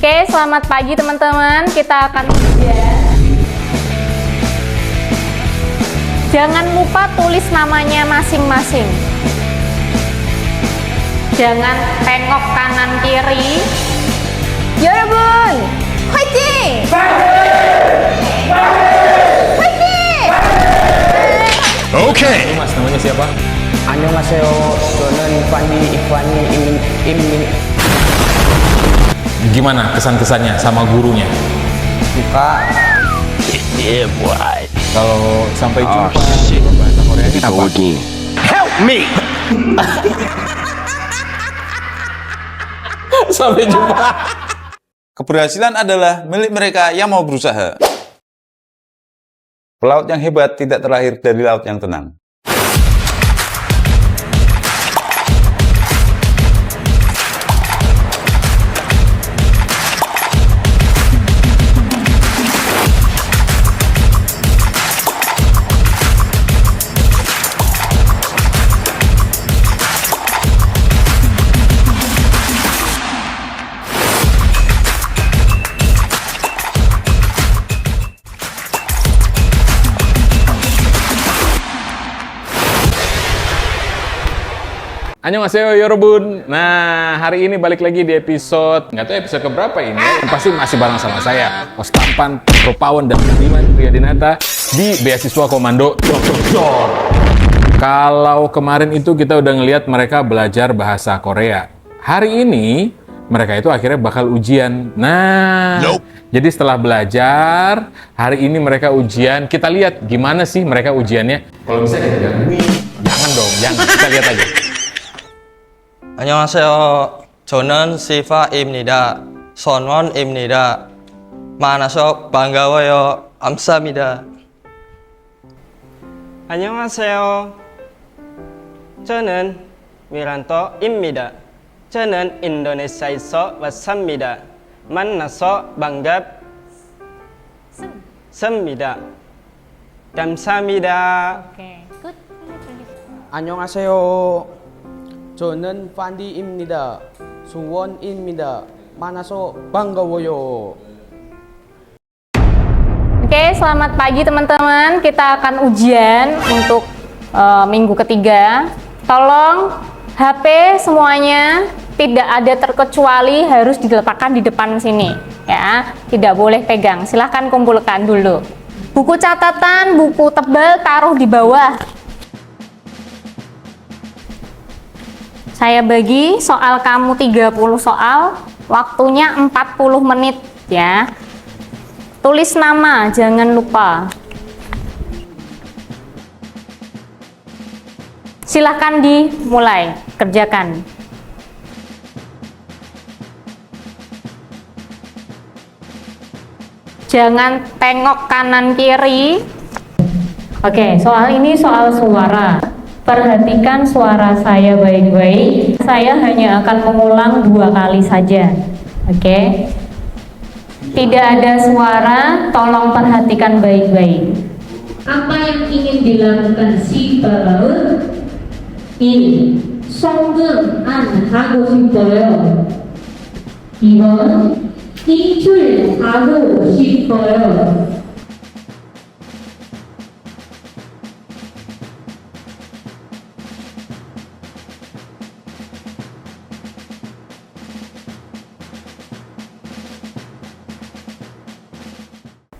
Oke, selamat pagi teman-teman. Kita akan ujian. Jangan lupa tulis namanya masing-masing. Jangan tengok kanan kiri. 여러분, 화이팅! 화이팅! Oke. Mas, namanya siapa? 안녕하세요. 저는 Fandi Ifwani Imin. Gimana kesan-kesannya sama gurunya? Suka. Kalau sampai jumpa, bahasa Koreanya apa? Help me. Sampai jumpa. Keberhasilan adalah milik mereka yang mau berusaha. Pelaut yang hebat tidak terlahir dari laut yang tenang. Annyeonghaseyo yorobun. Nah, hari ini balik lagi di episode, nggak tahu episode keberapa ini. Yang pasti masih bareng sama saya, Host Tampan, Propawon, dan Budiman Priyadinata di Beasiswa Komando Dor. Kalau kemarin itu kita udah ngelihat mereka belajar bahasa Korea. Hari ini mereka itu akhirnya bakal ujian. Nah, jadi setelah belajar, hari ini mereka ujian. Kita lihat gimana sih mereka ujiannya. Kalau bisa kita gangguin. Jangan dong, jangan. Kita lihat aja. 안녕하세요. 저는 시파입니다. 선원입니다. 만나서 반가워요. 감사합니다. 안녕하세요. 저는 위란토입니다. 저는 인도네시아에서 왔습니다. 만나서 반갑습니다. 감사합니다. Oke, good. 안녕하세요. 저는 Fandi입니다. 수원입니다. 만나서 반가워요. Oke, selamat pagi teman-teman. Kita akan ujian untuk minggu ketiga. Tolong HP semuanya tidak ada terkecuali harus diletakkan di depan sini, ya. Tidak boleh pegang. Silahkan kumpulkan dulu. Buku catatan, buku tebal taruh di bawah. Saya bagi soal kamu 30 soal, waktunya 40 menit ya. Tulis nama, jangan lupa. Silahkan dimulai, kerjakan. Jangan tengok kanan kiri. Oke, soal ini soal suara. Perhatikan suara saya baik-baik. Saya hanya akan mengulang 2 kali saja. Oke. Tidak ada suara, tolong perhatikan baik-baik. Apa yang ingin dilakukan si pelaut? 1. 성금안 하고 싶어요. 2번 인출하고 싶어요.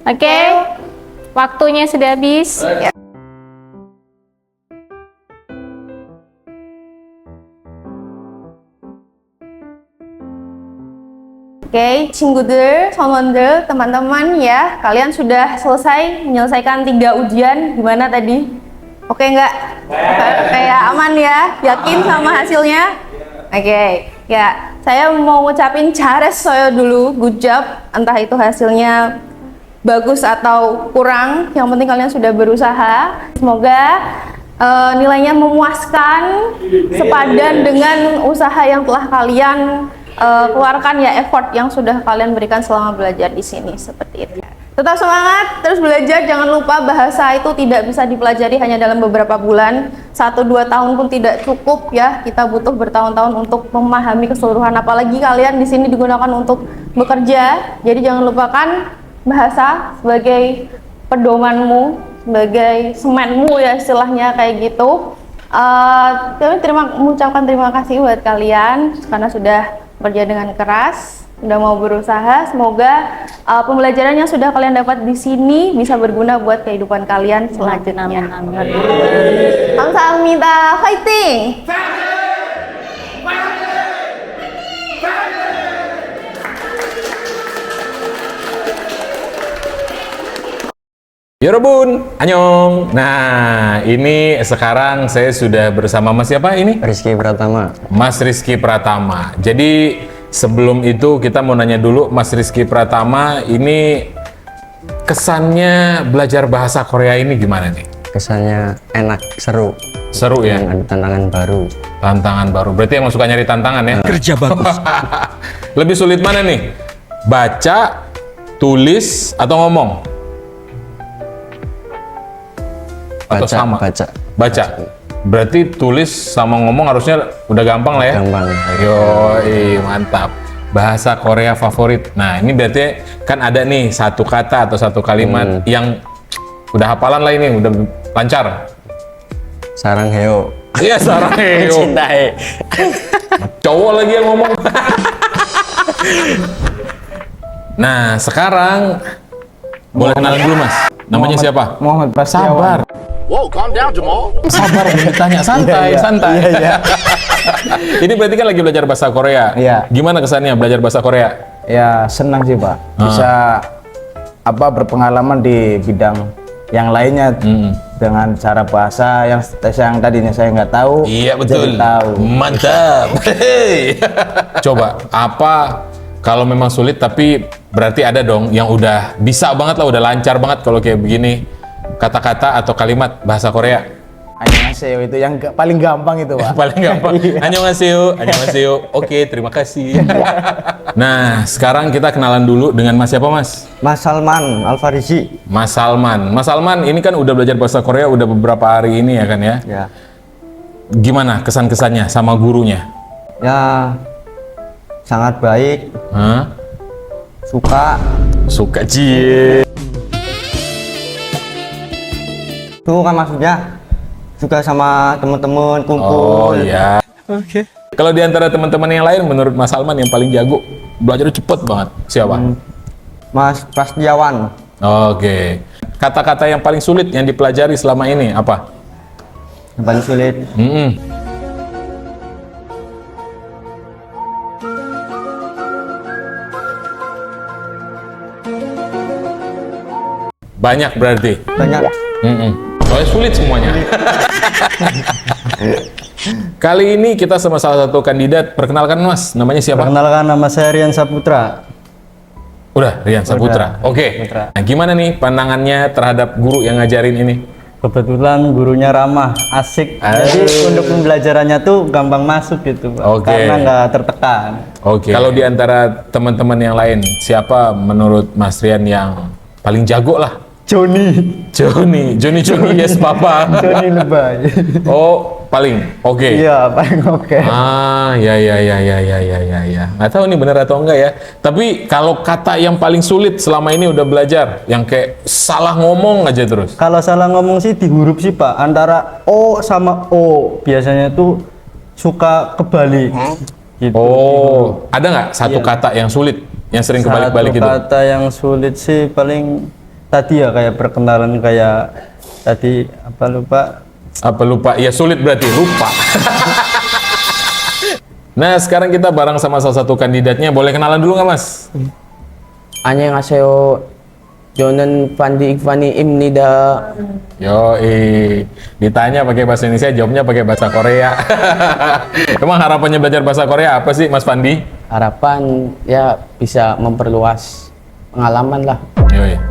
Oke, waktunya sudah habis. Oke, 친구들, 선원들, teman-teman ya, kalian sudah selesai menyelesaikan 3 ujian. Gimana tadi? Oke nggak? Oke ya, aman ya? Yakin sama hasilnya? Oke, ya, saya mau ngucapin 잘했어요 dulu, good job. Entah itu hasilnya bagus atau kurang, yang penting kalian sudah berusaha. Semoga nilainya memuaskan, sepadan dengan usaha yang telah kalian keluarkan ya, effort yang sudah kalian berikan selama belajar di sini, seperti itu. Tetap semangat, terus belajar. Jangan lupa bahasa itu tidak bisa dipelajari hanya dalam beberapa bulan. 1-2 tahun pun tidak cukup ya. Kita butuh bertahun-tahun untuk memahami keseluruhan. Apalagi kalian di sini digunakan untuk bekerja. Jadi jangan lupakan bahasa sebagai pedomanmu, sebagai semenmu ya istilahnya kayak gitu. Kami mengucapkan terima kasih buat kalian karena sudah bekerja dengan keras, sudah mau berusaha. Semoga pembelajaran yang sudah kalian dapat di sini bisa berguna buat kehidupan kalian selanjutnya. Kamsahamnida, fighting! Yorobun, annyeong. Nah, ini sekarang saya sudah bersama Mas siapa ini? Rizky Pratama. Mas Rizky Pratama. Jadi sebelum itu kita mau nanya dulu, Mas Rizky Pratama ini kesannya belajar bahasa Korea ini gimana nih? Kesannya enak, seru. Seru ya? Ada tantangan baru. Tantangan baru. Berarti emang suka nyari tantangan ya? Kerja bagus. Lebih sulit mana nih? Baca, tulis, atau ngomong? Atau sama? Baca. Berarti tulis sama ngomong harusnya udah gampang lah ya? Gampang. Yoi, mantap. Bahasa Korea favorit. Nah, ini berarti kan ada nih satu kata atau satu kalimat yang udah hafalan lah ini, udah lancar. Sarangheo. Iya, sarangheo. Cintai. Cowok lagi yang ngomong. Nah, sekarang boleh kenalan dulu Mas. Namanya siapa? Muhammad Prasetyawan. Sabar. Whoa, calm down, Jamal. Sabar, ditanya santai, santai. Iya. Ini berarti kan lagi belajar bahasa Korea. Iya. Gimana kesannya belajar bahasa Korea? Ya senang sih Pak, bisa berpengalaman di bidang yang lainnya dengan cara bahasa yang tadinya saya nggak tahu. Iya betul. Jadi tahu. Mantap. Hey. Coba apa kalau memang sulit tapi berarti ada dong yang udah bisa banget lah, udah lancar banget kalau kayak begini kata-kata atau kalimat bahasa Korea. Annyeonghaseyo itu yang paling gampang itu Pak. Paling gampang. Annyeonghaseyo, annyeonghaseyo. Oke, terima kasih. Nah, sekarang kita kenalan dulu dengan Mas siapa Mas? Mas Salman Alfarisi. Mas Salman. Mas Salman ini kan udah belajar bahasa Korea udah beberapa hari ini ya kan ya? Ya. Gimana kesan-kesannya sama gurunya? Ya sangat baik. Hah? Suka cie. Itu kan maksudnya juga sama teman-teman kumpul. Oh iya. Oke. Kalau di antara teman-teman yang lain menurut Mas Salman yang paling jago belajar cepet banget siapa? Mas Prasetyawan. Oke. Kata-kata yang paling sulit yang dipelajari selama ini apa? Yang paling sulit. Banyak berarti. Banyak. Soalnya sulit semuanya. Kali ini kita sama salah satu kandidat. Perkenalkan Mas, namanya siapa? Perkenalkan, nama saya Rian Saputra. Udah, Rian Saputra. Oke. Nah, gimana nih pandangannya terhadap guru yang ngajarin ini? Kebetulan gurunya ramah, asik. Jadi untuk pembelajarannya tuh gampang masuk gitu, Pak. Oke. Karena nggak tertekan. Oke. Kalau di antara teman-teman yang lain, siapa menurut Mas Rian yang paling jago lah? Johnny Yes Papa. Johnny lebay. Oh, paling oke. Iya, paling oke. Ya. Nggak tahu nih bener atau enggak ya. Tapi kalau kata yang paling sulit selama ini udah belajar, yang kayak salah ngomong aja terus. Kalau salah ngomong sih di huruf sih, Pak. Antara O sama O biasanya tuh suka kebalik. Gitu. Oh, ada nggak satu kata yang sulit, yang sering kebalik-balik gitu? Satu kata yang sulit sih paling tadi ya kayak perkenalan kayak tadi apa lupa ya, sulit berarti lupa. Nah, sekarang kita bareng sama salah satu kandidatnya. Boleh kenalan dulu nggak Mas? 안녕하세요. 저는 Fandi Ikhwani Imnida. Ditanya pakai bahasa Indonesia, jawabnya pakai bahasa Korea. Emang harapannya belajar bahasa Korea apa sih Mas Fandi? Harapan ya bisa memperluas pengalaman lah. Yoi.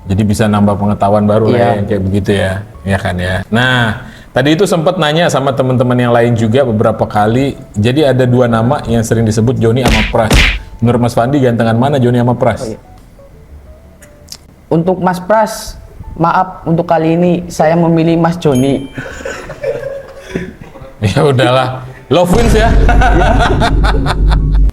Jadi bisa nambah pengetahuan baru lah Iya. ya, kayak begitu ya, ya kan ya. Nah, tadi itu sempat nanya sama teman-teman yang lain juga beberapa kali. Jadi ada dua nama yang sering disebut Joni sama Pras. Menurut Mas Fandi gantengan mana Joni sama Pras? untuk Mas Pras, maaf untuk kali ini saya memilih Mas Joni. Ya udahlah, love wins ya.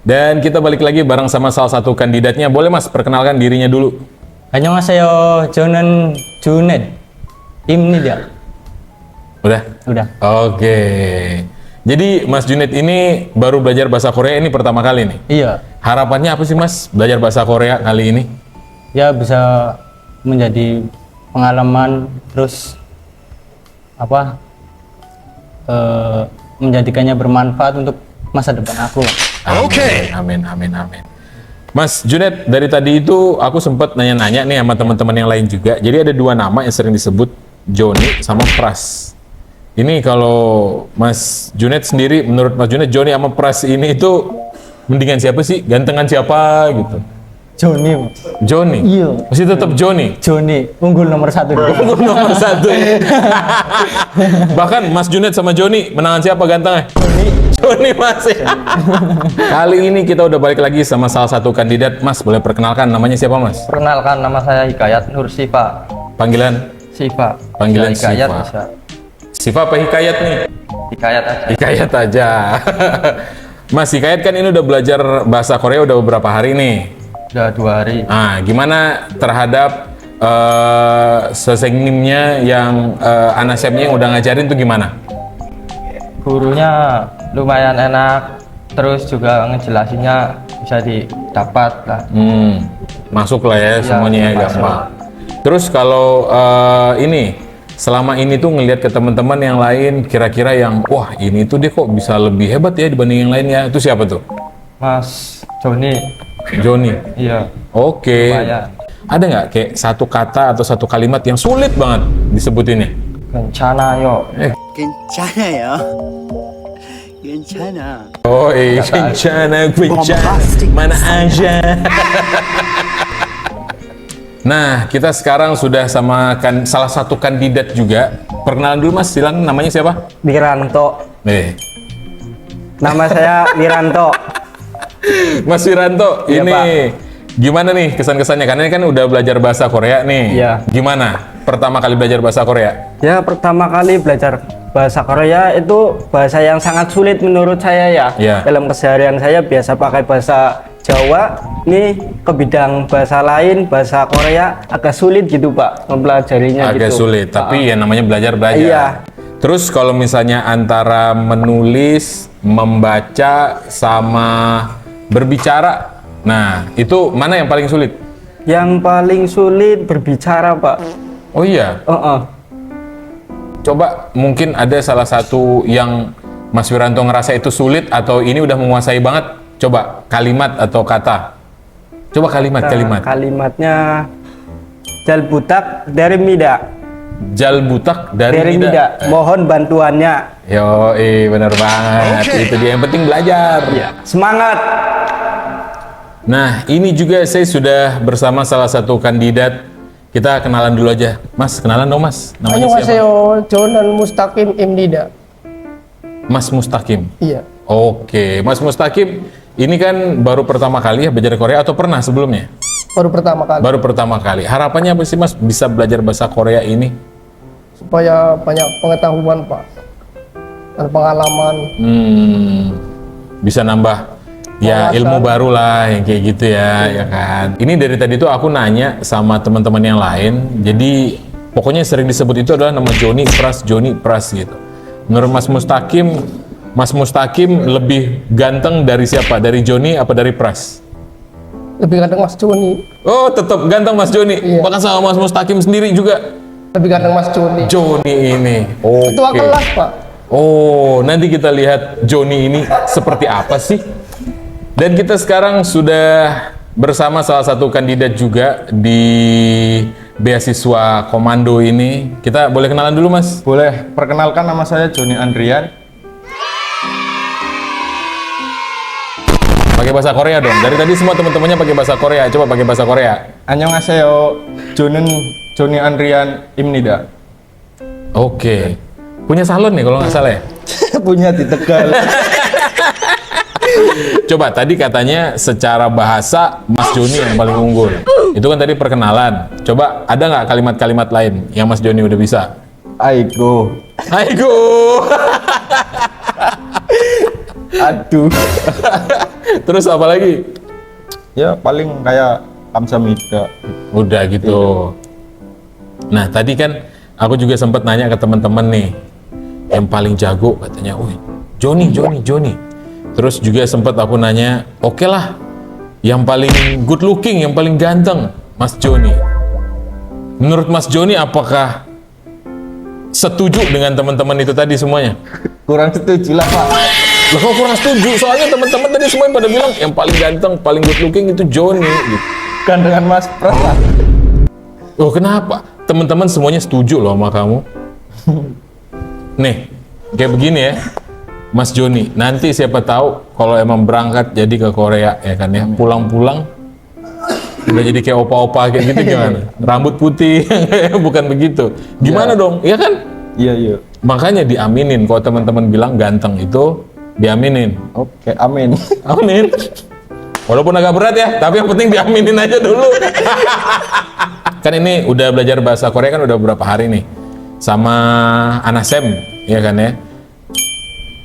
Dan kita balik lagi bareng sama salah satu kandidatnya. Boleh Mas perkenalkan dirinya dulu. 안녕하세요. 저는 Junet 입니다. Udah? Udah. Oke. Jadi Mas Junet ini baru belajar bahasa Korea ini pertama kali nih. Iya. Harapannya apa sih Mas belajar bahasa Korea kali ini? Ya bisa menjadi pengalaman, terus apa? Menjadikannya bermanfaat untuk masa depan aku lah. Oke. Amin, amin, amin. Mas Junet, dari tadi itu aku sempat nanya-nanya nih sama teman-teman yang lain juga. Jadi ada dua nama yang sering disebut, Joni sama Pras. Ini kalau Mas Junet sendiri, menurut Mas Junet, Joni sama Pras ini itu mendingan siapa sih? Gantengan siapa gitu? Joni. Joni? Iya. Masih tetap Joni? Joni, unggul nomor 1. Unggul nomor 1. Bahkan Mas Junet sama Joni, menangan siapa gantengnya? Joni masih. Kali ini kita udah balik lagi sama salah satu kandidat. Mas, boleh perkenalkan namanya siapa Mas? Perkenalkan, nama saya Hikayat Nur Siva. Panggilan? Siva. Panggilan Bisa Hikayat, Siva. bisa. Siva apa Hikayat nih? Hikayat aja. Hikayat aja. Mas, Hikayat kan ini udah belajar bahasa Korea udah beberapa hari nih. Udah 2 hari. Nah, gimana terhadap sesengimnya yang Anasemnya yang udah ngajarin tuh gimana? Gurunya lumayan enak, terus juga ngejelasinnya bisa didapat lah. Masuk lah ya, Iya, semuanya ya, masuk. gampang. Terus kalau ini selama ini tuh ngelihat ke teman-teman yang lain kira-kira yang wah ini tuh dia kok bisa lebih hebat ya dibanding yang lainnya, itu siapa tuh? Mas Joni. Joni. Iya. Oke. Lumayan. Ada nggak kayak satu kata atau satu kalimat yang sulit banget disebutinnya? Kencana yo. 괜찮아요. 괜찮아. Oh, kencana, mana aja. Nah, kita sekarang sudah sama salah satu kandidat juga. Perkenalan dulu Mas, silakan namanya siapa? Wiranto. Nama saya Wiranto. Mas Wiranto, Iya, ini Pak. gimana nih kesan-kesannya? Karena ini kan udah belajar bahasa Korea nih. Iya. Gimana pertama kali belajar bahasa Korea? Ya, pertama kali belajar bahasa Korea itu bahasa yang sangat sulit menurut saya ya. Iya. Dalam keseharian saya biasa pakai bahasa Jawa, ini ke bidang bahasa lain, bahasa Korea agak sulit gitu Pak, mempelajarinya Agak gitu. sulit, tapi ya namanya belajar. Iya. Terus kalau misalnya antara menulis, membaca, sama berbicara, nah itu mana yang paling sulit? Yang paling sulit berbicara Pak. Oh iya? Coba mungkin ada salah satu yang Mas Wiranto ngerasa itu sulit atau ini udah menguasai banget. Coba kalimat atau kata. Coba kalimat. Kalimatnya Jalbutak dari Mida. Jalbutak dari Mida. Mohon bantuannya. Yo, bener banget. Itu dia yang penting belajar. Semangat. Nah, ini juga saya sudah bersama salah satu kandidat. Kita kenalan dulu aja. Mas, kenalan dong Mas. Namanya siapa? 안녕하세요. 저는 무스타킴 입니다. Mas Mustaqim. Iya. Oke, Mas Mustaqim, ini kan baru pertama kali ya belajar Korea atau pernah sebelumnya? Baru pertama kali. Baru pertama kali. Harapannya apa sih Mas bisa belajar bahasa Korea ini? Supaya banyak pengetahuan Pak. Dan pengalaman. Bisa nambah ya ilmu baru lah yang kayak gitu ya, ya kan. Ini dari tadi tuh aku nanya sama teman-teman yang lain. Jadi pokoknya sering disebut itu adalah nama Joni Pras gitu. Menurut Mas Mustaqim lebih ganteng dari siapa? Dari Joni apa dari Pras? Lebih ganteng Mas Joni. Oh, tetap ganteng Mas Joni. Iya. Bahkan sama Mas Mustaqim sendiri juga. Lebih ganteng Mas Joni. Joni ini. Oke. Ketua kelas Pak. Oh, nanti kita lihat Joni ini seperti apa sih. Dan kita sekarang sudah bersama salah satu kandidat juga di beasiswa komando ini. Kita boleh kenalan dulu Mas? Boleh. Perkenalkan, nama saya Joni Andrian. Pakai bahasa Korea dong. Dari tadi semua teman-temannya pakai bahasa Korea. Coba pakai bahasa Korea. 안녕하세요. Joni Andrian Imnida. Oke. Punya salon nih kalau nggak salah ya? Punya di Tegal. Coba tadi katanya secara bahasa Mas Joni yang paling unggul. Itu kan tadi perkenalan. Coba ada nggak kalimat-kalimat lain yang Mas Joni udah bisa? Aigo. Aigo. Aduh. Terus apa lagi? Ya paling kayak kamsahamnida. Udah gitu. Nah tadi kan aku juga sempat nanya ke teman-teman nih, yang paling jago katanya, wih Joni. Terus juga sempat aku nanya, oke lah, yang paling good looking, yang paling ganteng, Mas Joni. Menurut Mas Joni, apakah setuju dengan teman-teman itu tadi semuanya? Kurang setuju lah Pak. Loh kok kurang setuju? Soalnya teman-teman tadi semuanya pada bilang yang paling ganteng, paling good looking itu Joni. Gitu. Gandengan Mas Pras lah. Oh kenapa? Teman-teman semuanya setuju loh sama kamu. Nih, kayak begini ya, Mas Joni. Nanti siapa tahu kalau emang berangkat jadi ke Korea ya kan ya, pulang-pulang udah jadi kayak opa-opa kayak gitu gimana? Rambut putih, bukan begitu. Gimana dong? Iya kan? Iya. Makanya diaminin. Kalau teman-teman bilang ganteng itu diaminin. Oke, amin. Amin. Walaupun agak berat ya, tapi yang penting diaminin aja dulu. Kan ini udah belajar bahasa Korea kan udah beberapa hari nih sama Anasem, ya kan ya.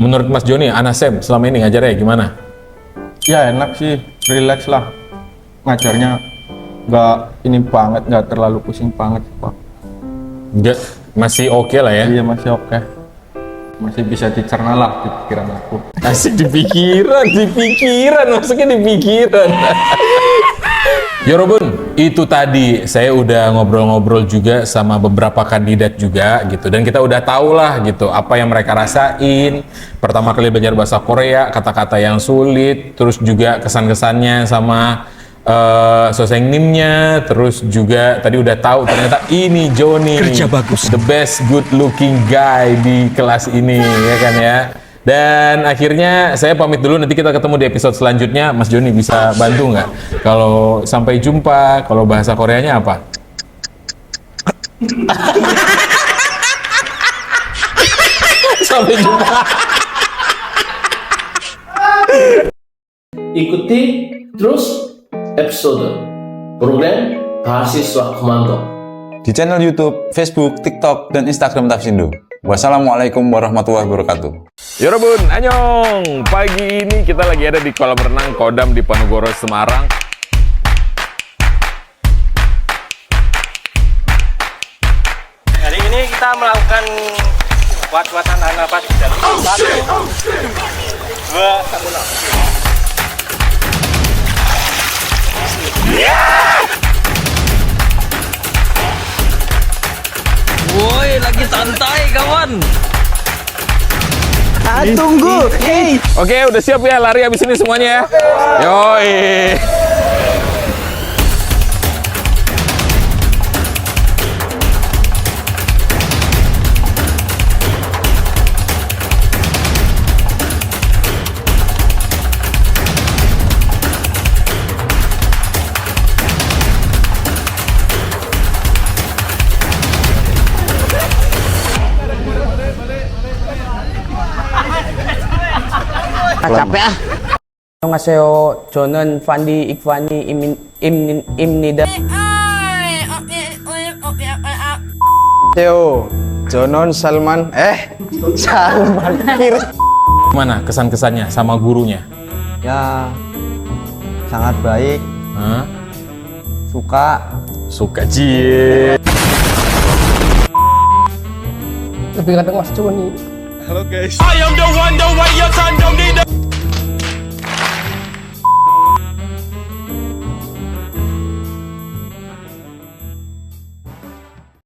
Menurut Mas Joni, Anasem selama ini ngajarnya gimana? Ya enak sih, relax lah. Ngajarnya nggak ini banget, nggak terlalu pusing banget Pak. Enggak, masih oke lah ya. Iya masih oke. Masih bisa dicerna lah di pikiran aku. Asik di pikiran, maksudnya di pikiran. Yorobun, itu tadi saya udah ngobrol-ngobrol juga sama beberapa kandidat juga gitu, dan kita udah tahu lah gitu apa yang mereka rasain pertama kali belajar bahasa Korea, kata-kata yang sulit, terus juga kesan-kesannya sama sosengninnya, terus juga tadi udah tahu ternyata ini Joni kerja bagus, the best good looking guy di kelas ini ya kan ya. Dan akhirnya saya pamit dulu, nanti kita ketemu di episode selanjutnya. Mas Joni bisa bantu nggak? Kalau sampai jumpa, kalau bahasa Koreanya apa? Sampai jumpa. Ikuti terus episode program Mahasiswa Komando Di channel YouTube, Facebook, TikTok, dan Instagram Tafsindo. Wassalamualaikum warahmatullahi wabarakatuh. Yorobun, annyeong. Pagi ini kita lagi ada di kolam renang Kodam di Panugoro, Semarang. Hari ini kita melakukan wat-watan napas dan 1, 2, 1. Woi, lagi santai kawan. Tunggu. Oke, udah siap ya lari abis ini semuanya ya? Yoi. Capek ah. Annyeonghaseyo, 저는 판디 익판이 임니다. Yo, Jonon Salman. Salman. Gimana kesan-kesannya sama gurunya? Ya sangat baik. Hah? Suka cie. Lebih ganteng Mas Joni. Halo guys. I am the one, the way your son don't need